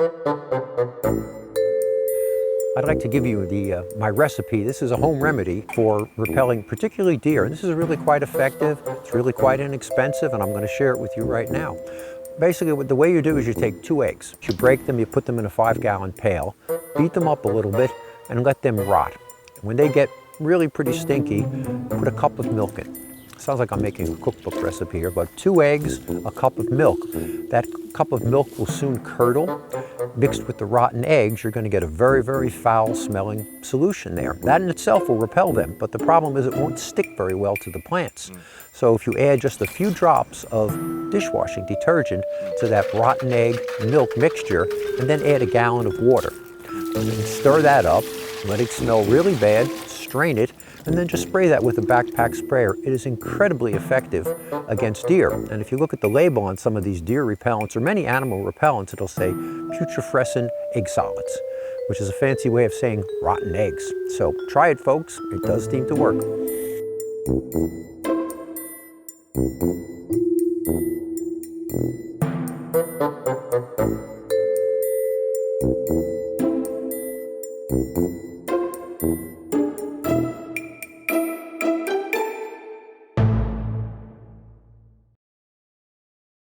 I'd like to give you my recipe. This is a home remedy for repelling particularly deer. And this is really quite effective. It's really quite inexpensive, and I'm going to share it with you right now. Basically, the way you do is you take 2 eggs. You break them, you put them in a 5-gallon pail, beat them up a little bit, and let them rot. When they get really pretty stinky, put a cup of milk in. Sounds like I'm making a cookbook recipe here, but 2 eggs, a cup of milk. That cup of milk will soon curdle. Mixed with the rotten eggs, you're going to get a very, very foul-smelling solution there. That in itself will repel them, but the problem is it won't stick very well to the plants. So if you add just a few drops of dishwashing detergent to that rotten egg milk mixture, and then add a gallon of water, and then stir that up, let it smell really bad, strain it, and then just spray that with a backpack sprayer. It is incredibly effective against deer. And if you look at the label on some of these deer repellents or many animal repellents, it'll say putrescent egg solids, which is a fancy way of saying rotten eggs. So try it, folks. It does seem to work.